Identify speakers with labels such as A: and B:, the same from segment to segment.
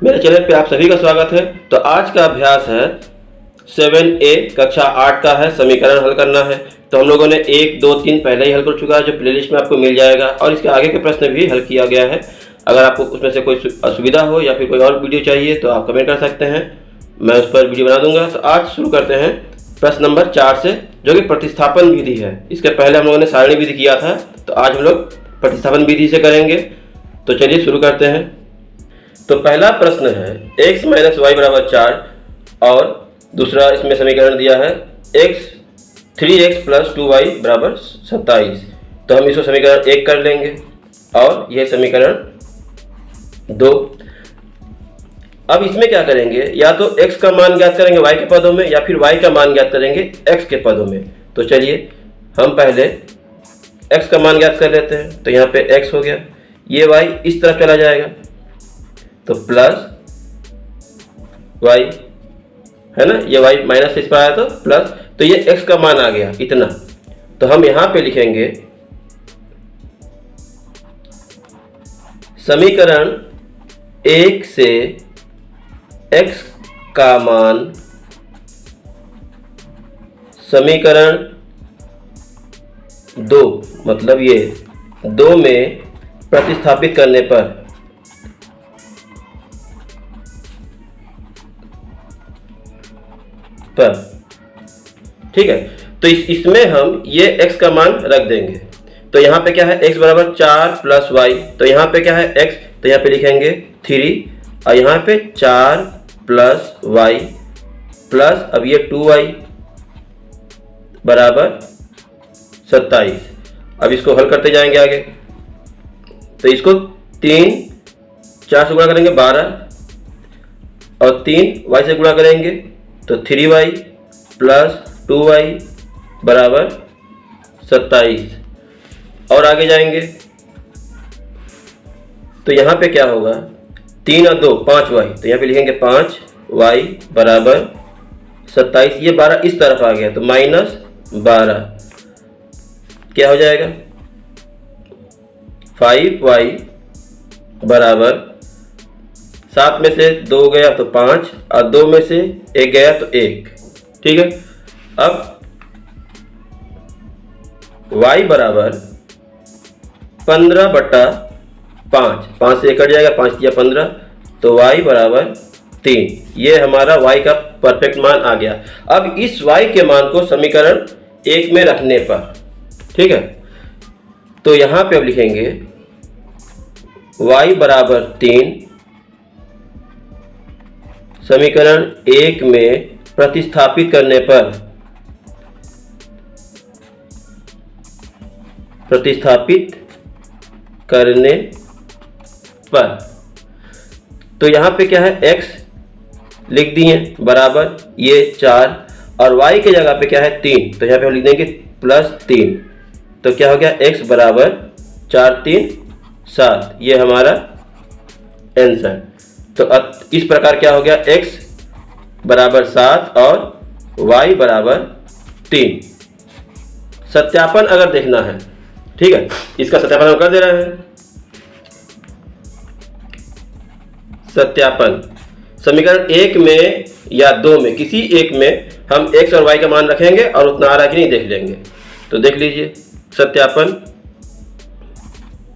A: मेरे चैनल पे आप सभी का स्वागत है। तो आज का अभ्यास है 7A कक्षा 8 का है, समीकरण हल करना है। तो हम लोगों ने 1, 2, 3 पहले ही हल कर चुका है, जो प्लेलिस्ट में आपको मिल जाएगा, और इसके आगे के प्रश्न भी हल किया गया है। अगर आपको उसमें से कोई असुविधा हो या फिर कोई और वीडियो चाहिए तो आप कमेंट कर सकते हैं, मैं उस पर वीडियो बना दूंगा। तो आज शुरू करते हैं प्रश्न नंबर 4 से, जो कि प्रतिस्थापन विधि है। इसके पहले हम लोगों ने सारणी विधि किया था, तो आज हम लोग प्रतिस्थापन विधि से करेंगे। तो चलिए शुरू करते हैं। तो पहला प्रश्न है x माइनस वाई बराबर 4, और दूसरा इसमें समीकरण दिया है 3x प्लस 2y बराबर 27। तो हम इसको समीकरण 1 कर लेंगे और यह समीकरण 2। अब इसमें क्या करेंगे, या तो x का मान ज्ञात करेंगे y के पदों में, या फिर y का मान ज्ञात करेंगे x के पदों में। तो चलिए हम पहले x का मान ज्ञात कर लेते हैं। तो यहाँ पे x हो गया, ये y इस तरफ चला जाएगा तो प्लस y है ना, ये y माइनस से इस पर आया तो प्लस, तो ये x का मान आ गया इतना। तो हम यहाँ पे लिखेंगे समीकरण 1 से x का मान समीकरण 2, मतलब ये 2 में प्रतिस्थापित करने पर ठीक है। तो इसमें हम ये x का मान रख देंगे। तो यहाँ पे क्या है, x बराबर 4 प्लस वाई, तो यहाँ पे क्या है x, तो यहाँ पे लिखेंगे 3, और यहाँ पे 4 प्लस वाई प्लस अब ये 2y बराबर 27। अब इसको हल करते जाएंगे आगे। तो इसको 3 4 से गुणा करेंगे 12, और 3 y से गुणा करेंगे तो 3y प्लस 2y बराबर 27। और आगे जाएंगे तो यहाँ पे क्या होगा, 3 और 2 5y, तो यहाँ पे लिखेंगे 5y बराबर 27। ये 12 इस तरफ आ गया तो माइनस 12 क्या हो जाएगा, 5y बराबर 7 में से 2 गया तो 5, और 2 में से 1 गया तो 1। ठीक है। अब y बराबर 15/5, 5 से 1 कट जाएगा, 5 या 15, तो y बराबर 3। ये हमारा y का परफेक्ट मान आ गया। अब इस y के मान को समीकरण 1 में रखने पर, ठीक है, तो यहाँ पे अब लिखेंगे y बराबर 3 समीकरण 1 में प्रतिस्थापित करने पर तो यहाँ पे क्या है, x लिख दिए बराबर ये 4, और y के जगह पे क्या है 3, तो यहाँ पे हम लिख देंगे +3। तो क्या हो गया, x बराबर 4 3 7। ये हमारा आंसर। तो इस प्रकार क्या हो गया, x बराबर 7 और y बराबर 3। सत्यापन अगर देखना है, ठीक है, इसका सत्यापन हम कर दे रहे हैं। सत्यापन समीकरण 1 में या 2 में, किसी एक में हम x और y का मान रखेंगे और उतना आ रहा कि नहीं देख लेंगे। तो देख लीजिए सत्यापन,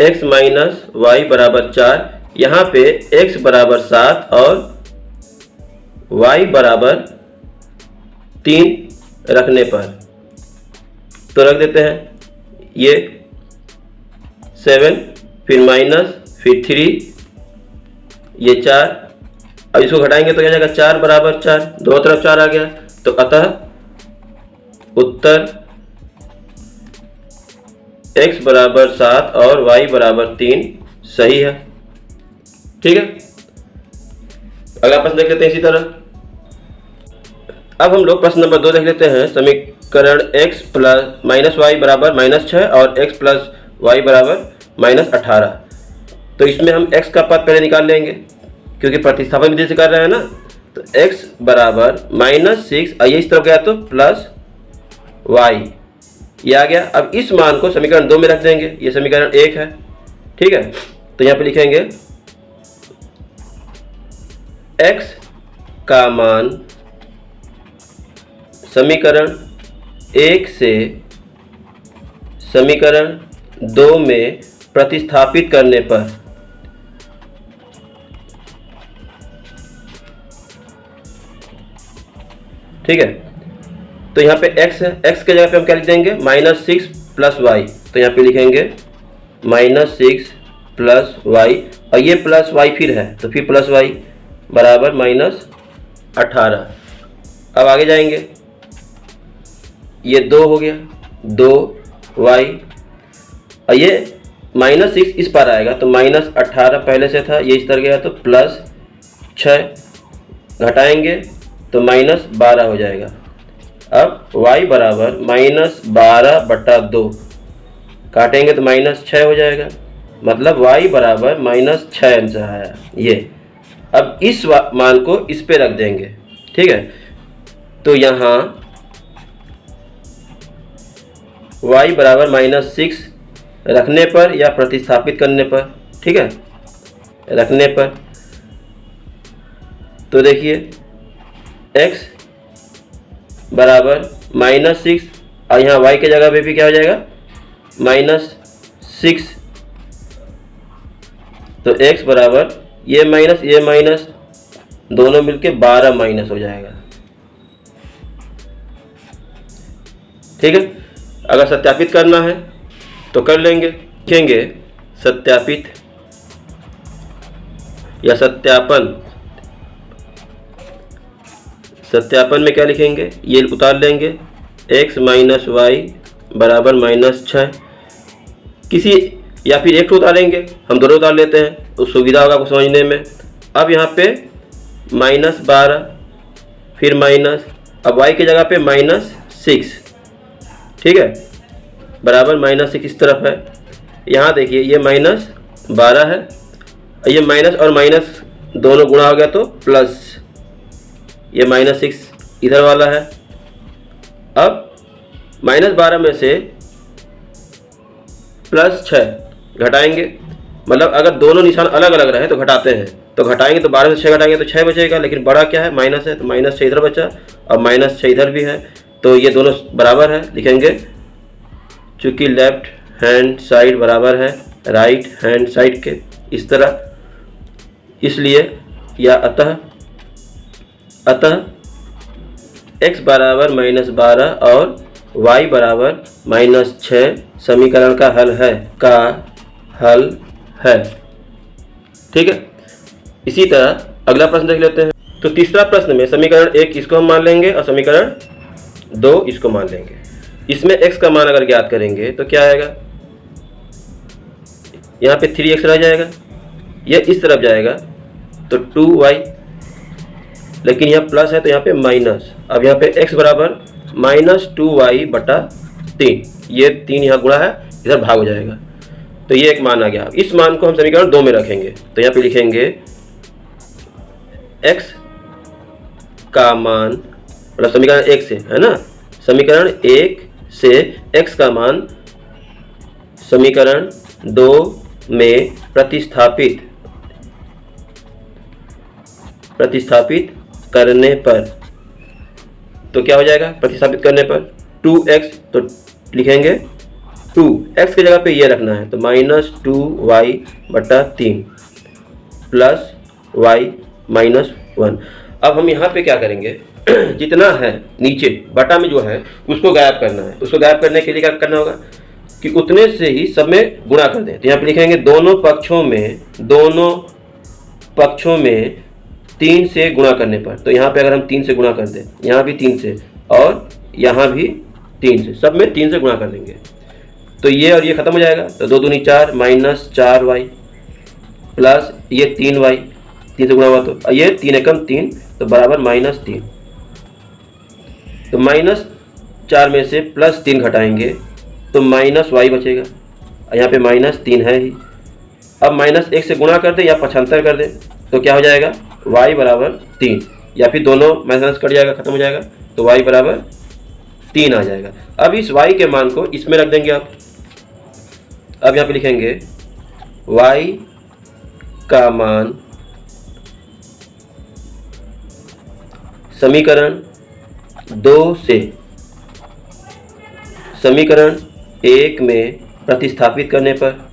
A: x माइनस वाई बराबर 4, यहाँ पे x बराबर 7 और y बराबर 3 रखने पर, तो रख देते हैं ये 7, फिर माइनस, फिर 3, ये 4। अब इसको घटाएंगे तो क्या जाएगा, 4 बराबर 4, दोनों तरफ 4 आ गया। तो अतः उत्तर x बराबर 7 और y बराबर 3 सही है। ठीक है। अगला प्रश्न देख लेते हैं इसी तरह। अब हम लोग प्रश्न नंबर 2 देख लेते हैं। समीकरण x प्लस माइनस वाई बराबर -6 और x प्लस वाई बराबर -18। तो इसमें हम x का पद पहले निकाल लेंगे, क्योंकि प्रतिस्थापन विधि से कर रहे हैं ना। तो x बराबर -6, ये इस तरफ गया तो प्लस y, ये आ गया। अब इस मान को समीकरण 2 में रख देंगे, ये समीकरण 1 है। ठीक है। तो यहाँ पे लिखेंगे x का मान समीकरण 1 से समीकरण 2 में प्रतिस्थापित करने पर ठीक है। तो यहाँ पे x है, x के जगह पे हम क्या लिख देंगे -6 + y। तो यहाँ पे लिखेंगे -6 + y और ये प्लस y फिर है तो फिर +y बराबर -18। अब आगे जाएंगे, ये 2 हो गया, 2y और ये -6 इस पर आएगा तो -18 पहले से था, ये इस तरह गया तो +6 घटाएंगे तो -12 हो जाएगा। अब y बराबर -12/2 काटेंगे तो -6 हो जाएगा, मतलब y बराबर -6 आंसर आया ये। अब इस मान को इस पे रख देंगे, ठीक है। तो यहाँ y बराबर -6 रखने पर या प्रतिस्थापित करने पर, ठीक है, रखने पर तो देखिए x बराबर -6 और यहाँ y के जगह पे भी क्या हो जाएगा -6। तो x बराबर ये माइनस दोनों मिलके 12 माइनस हो जाएगा, ठीक है। अगर सत्यापित करना है तो कर लेंगे, लिखेंगे सत्यापित या सत्यापन। सत्यापन में क्या लिखेंगे, ये उतार लेंगे x - y बराबर -6 किसी या फिर एक उतारेंगे, हम दोनों उतार लेते हैं तो सुविधा होगा आपको समझने में। अब यहाँ पे -12 फिर माइनस, अब y की जगह पे -6, ठीक है, बराबर -6 इस तरफ है। यहाँ देखिए ये -12 है, ये माइनस और माइनस दोनों गुणा हो गया तो प्लस, ये -6 इधर वाला है। अब -12 में से +6 घटाएंगे, मतलब अगर दोनों निशान अलग अलग रहे तो घटाते हैं, तो घटाएंगे तो 12 में से 6 घटाएंगे तो 6 बचेगा, लेकिन बड़ा क्या है माइनस है तो -6 इधर बचा और -6 इधर भी है, तो ये दोनों बराबर है। लिखेंगे चूँकि लेफ्ट हैंड साइड बराबर है राइट हैंड साइड के, इस तरह, इसलिए या अतः x बराबर -12 और y बराबर -6 समीकरण का हल है, ठीक है। इसी तरह अगला प्रश्न देख लेते हैं। तो तीसरा प्रश्न में समीकरण 1 इसको हम मान लेंगे और समीकरण 2 इसको मान लेंगे। इसमें x का मान अगर ज्ञात करेंगे तो क्या आएगा, यहाँ पे 3x रह जाएगा, ये इस तरफ जाएगा तो 2y, लेकिन यहाँ प्लस है तो यहाँ पे माइनस। अब यहाँ पे x बराबर -2y/3, ये 3 यहाँ गुणा है इधर भाग हो जाएगा, तो ये एक मान आ गया। इस मान को हम समीकरण 2 में रखेंगे, तो यहाँ पे लिखेंगे x का मान, मतलब समीकरण 1 से है ना, समीकरण 1 से x का मान समीकरण 2 में प्रतिस्थापित करने पर, तो क्या हो जाएगा प्रतिस्थापित करने पर 2x, तो लिखेंगे 2x की जगह पे ये रखना है तो -2y/3 प्लस y -1। अब हम यहाँ पे क्या करेंगे, जितना है नीचे बटा में जो है उसको गायब करना है। उसको गायब करने के लिए क्या करना होगा कि उतने से ही सब में गुणा कर दें। तो यहाँ पे लिखेंगे दोनों पक्षों में 3 से गुणा करने पर, तो यहाँ पे अगर हम 3 से गुणा कर दें, यहाँ भी 3 से और यहाँ भी 3 से, सब में 3 से गुणा कर देंगे तो ये और ये खत्म हो जाएगा, तो 2 दूनी 4 -4y प्लस ये 3y, 3 से गुणा हुआ तो ये 3 एकम 3 तो बराबर -3। तो -4 में से +3 घटाएंगे तो -y बचेगा, यहाँ पे -3 है ही। अब -1 से गुणा कर दें या 75 कर दें तो क्या हो जाएगा y बराबर 3, या फिर दोनों माइनस कट जाएगा खत्म हो जाएगा तो y बराबर 3 आ जाएगा। अब इस y के मान को इसमें रख देंगे आप। अब यहाँ पे लिखेंगे y का मान समीकरण 2 से समीकरण 1 में प्रतिस्थापित करने पर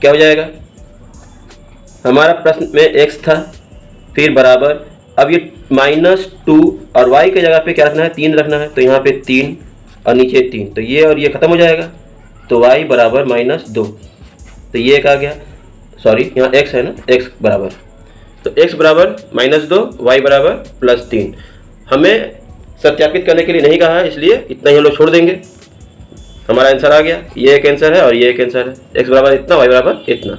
A: क्या हो जाएगा? हमारा प्रश्न में x था, फिर बराबर, अब ये -2 और y की जगह पे क्या रखना है? 3 रखना है, तो यहाँ पे 3 और नीचे 3, तो ये और ये ख़त्म हो जाएगा, तो y बराबर -2, तो ये एक आ गया, सॉरी यहाँ x है ना, x बराबर, तो x बराबर -2, y बराबर +3। हमें सत्यापित करने के लिए नहीं कहा है, इसलिए इतना ही हम लोग छोड़ देंगे। हमारा आंसर आ गया, ये एक आंसर है और ये एक आंसर है, x बराबर इतना, y बराबर इतना।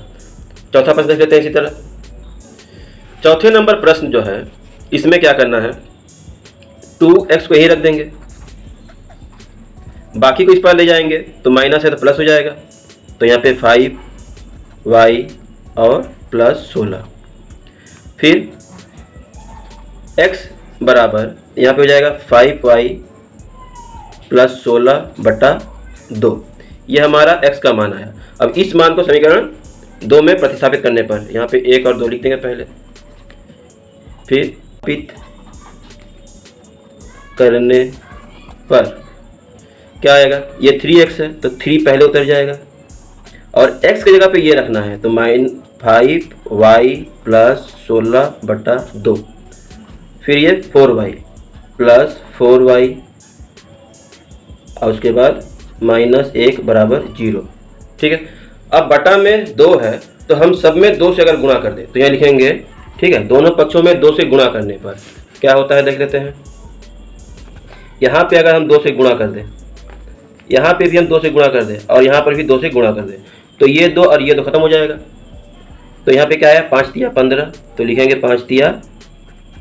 A: चौथा प्रश्न देख लेते हैं इसी तरह। चौथे नंबर प्रश्न जो है, इसमें क्या करना है? 2x को यहीं रख देंगे, बाकी को इस पर ले जाएंगे, तो माइनस है तो प्लस हो जाएगा, तो यहाँ पे 5y और +16। फिर x बराबर यहाँ पे हो जाएगा 5y + 16/2, यह हमारा x का मान आया। अब इस मान को समीकरण 2 में प्रतिस्थापित करने पर, यहाँ पे 1 और 2 लिख देंगे पहले, फिर प्रतिस्थापित करने पर क्या आएगा? ये 3x है, तो 3 पहले उतर जाएगा, और x की जगह पे ये रखना है, तो -5y + 16/2, फिर ये 4y + 4y, और उसके बाद -1 बराबर 0। ठीक है, अब बटा में 2 है, तो हम सब में 2 से अगर गुणा कर दें तो यहाँ लिखेंगे, ठीक है, दोनों पक्षों में 2 से गुणा करने पर क्या होता है देख लेते हैं। यहाँ पे अगर हम 2 से गुणा कर दें, यहाँ पे भी हम 2 से गुणा कर दें, और यहाँ पर भी 2 से गुणा कर दें, तो ये 2 और ये 2 खत्म हो जाएगा। तो यहाँ पे क्या है? 5 तिया 15, तो लिखेंगे 5 तिया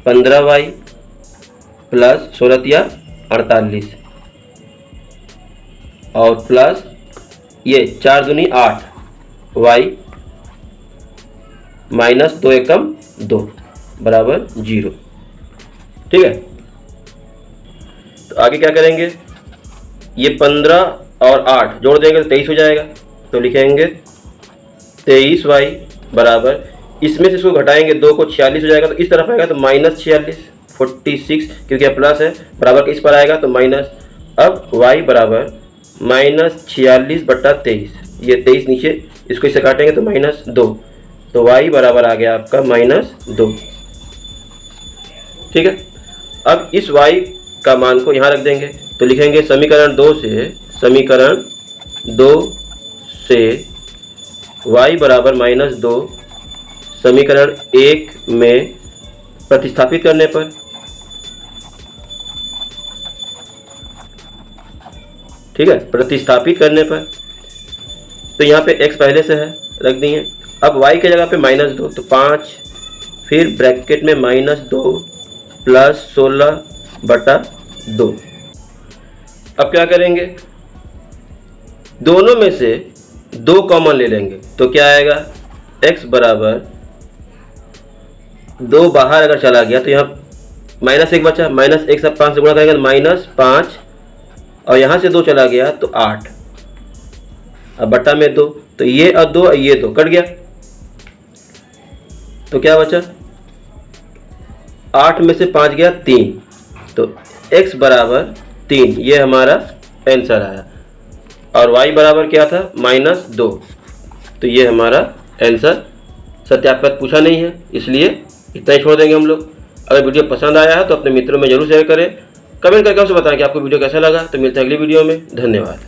A: 15y + 16 तिया 48, और प्लस ये 4 दूनी 8, y -2 एकम 2 बराबर 0। ठीक है, तो आगे क्या करेंगे? ये 15 और 8 जोड़ देंगे तो 23 हो जाएगा, तो लिखेंगे 23y बराबर, इसमें से इसको घटाएंगे 2 को 46 हो जाएगा, तो इस तरफ आएगा तो -46, 46, क्योंकि यह प्लस है, बराबर के इस पर आएगा तो माइनस। अब y बराबर -46/23, ये 23 नीचे, इसको इससे काटेंगे तो -2, तो y बराबर आ गया आपका -2। ठीक है, अब इस y का मान को यहाँ रख देंगे, तो लिखेंगे समीकरण 2 से y बराबर -2 समीकरण 1 में प्रतिस्थापित करने पर, ठीक है, प्रतिस्थापित करने पर, तो यहाँ पे x पहले से है, रख दिए। अब y की जगह पे -2, तो 5, फिर ब्रैकेट में -2 + 16/2। अब क्या करेंगे? दोनों में से 2 कॉमन ले लेंगे, तो क्या आएगा? x बराबर 2 बाहर अगर चला गया तो यहाँ -1 बचा, -1 सब 5 से गुणा करेंगे तो -5, और यहाँ से 2 चला गया तो 8, अब बटा में 2, तो ये और 2 ये 2 कट गया, तो क्या बचा? 8 में से 5 गया 3, तो x बराबर 3, ये हमारा आंसर आया। और y बराबर क्या था? -2, तो ये हमारा आंसर। सत्यापित पूछा नहीं है, इसलिए इतना ही छोड़ देंगे हम लोग। अगर वीडियो पसंद आया है तो अपने मित्रों में जरूर शेयर करें, कमेंट करके हमसे बताएं कि आपको वीडियो कैसा लगा। तो मिलते हैं अगली वीडियो में, धन्यवाद।